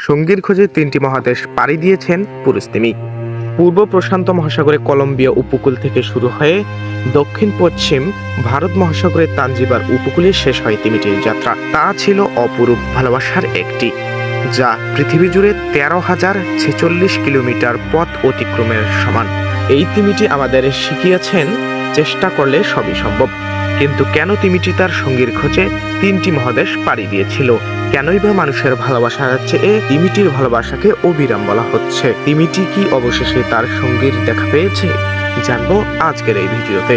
সঙ্গীর খোঁজে ৩টি মহাদেশ পাড়ি দিয়েছেন পুরুষ তিমি। পূর্ব প্রশান্ত মহাসাগরে কলম্বিয়া উপকূল থেকে শুরু হয়ে দক্ষিণ পশ্চিম ভারত মহাসাগরের তানজিবার উপকূলে শেষ হয় তিমিটির যাত্রা। তা ছিল অপরূপ ভালোবাসার একটি, যা পৃথিবী জুড়ে ১৩,০৪৬ কিলোমিটার পথ অতিক্রমের সমান। এই তিমিটি আমাদের শিখিয়েছেন চেষ্টা করলে সবই সম্ভব। কিন্তু কেন তিমিটি তার সঙ্গীর খোঁজে ৩টি মহাদেশ পাড়ি দিয়েছিল? কেনই বা মানুষের ভালোবাসার চেয়ে তিমিটির ভালোবাসাকে অবিরাম বলা হচ্ছে? তিমিটি কি অবশেষে তার সঙ্গীর দেখা পেয়েছে? জানবো আজকের এই ভিডিওতে।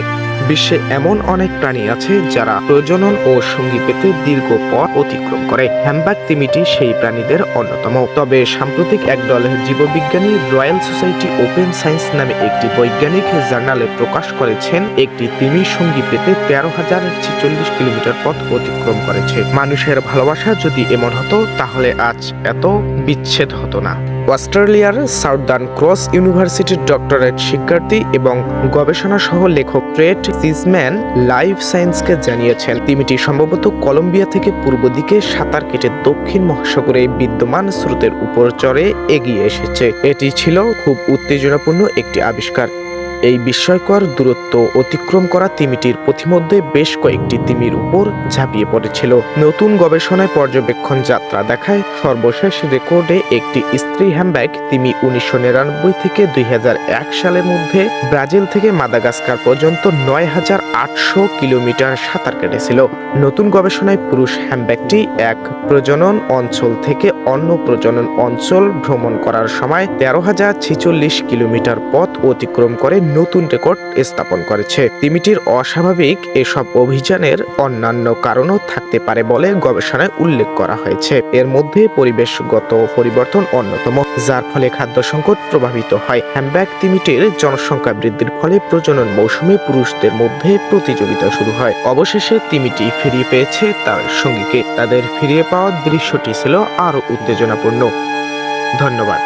বিশ্বে এমন অনেক প্রাণী আছে যারা প্রজনন ও সঙ্গী পেতে দীর্ঘ পথ অতিক্রম করে। হ্যামবাগ তিমিটি সেই প্রাণীদের অন্যতম। তবে সাম্প্রতিক একদল জীববিজ্ঞানী রয়্যাল সোসাইটি ওপেন সায়েন্স নামে একটি বৈজ্ঞানিক জার্নালে প্রকাশ করেছেন একটি তিমি সঙ্গী পেতে ১৩,০৪৬ কিলোমিটার পথ অতিক্রম করেছে। মানুষের ভালোবাসা যদি এমন হতো তাহলে আজ এত বিচ্ছেদ হতো না। অস্ট্রেলিয়ার সাউদার্ন ক্রস ইউনিভার্সিটির ডক্টরেট শিক্ষার্থী এবং গবেষণা সহ লেখক ট্রেট সিজম্যান লাইফ সায়েন্সকে জানিয়েছেন তিমিটি সম্ভবত কলম্বিয়া থেকে পূর্ব দিকে সাঁতার কেটে দক্ষিণ মহাসাগরে বিদ্যমান স্রোতের উপর চড়ে এগিয়ে এসেছে। এটি ছিল খুব উত্তেজনাপূর্ণ একটি আবিষ্কার। এই বিস্ময়কর দূরত্ব অতিক্রম করা তিমিটির পথিমধ্যে বেশ কয়েকটি তিমির উপর ঝাঁপিয়ে পড়েছিল। নতুন গবেষণায় পর্যবেক্ষণ যাত্রা দেখায় সর্বশেষ রেকর্ডে একটি স্ত্রী হ্যামব্যাগ তিমি ১৯৯৯ থেকে ২০০১ সালের মধ্যে ব্রাজিল থেকে মাদাগাস্কার পর্যন্ত ৯,৮০০ কিলোমিটার সাঁতার কেটেছিল। নতুন গবেষণায় পুরুষ হ্যামব্যাগটি এক প্রজনন অঞ্চল থেকে অন্য প্রজনন অঞ্চল ভ্রমণ করার সময় ১৩,০৪৬ কিলোমিটার পথ অতিক্রম করে নতুন রেকর্ড স্থাপন করেছে। তিমিটির অস্বাভাবিক এসব অভিযানের অন্যান্য কারণও থাকতে পারে বলে গবেষণায় উল্লেখ করা হয়েছে। এর মধ্যে পরিবেশগত পরিবর্তন অন্যতম, যার ফলে খাদ্য সংকট প্রভাবিত হয়। হ্যামব্যাগ তিমিটির জনসংখ্যা বৃদ্ধির ফলে প্রজনন মৌসুমে পুরুষদের মধ্যে প্রতিযোগিতা শুরু হয়। অবশেষে তিমিটি ফিরিয়ে পেয়েছে তার সঙ্গীকে। তাদের ফিরিয়ে পাওয়ার দৃশ্যটি ছিল আরও উত্তেজনাপূর্ণ। ধন্যবাদ।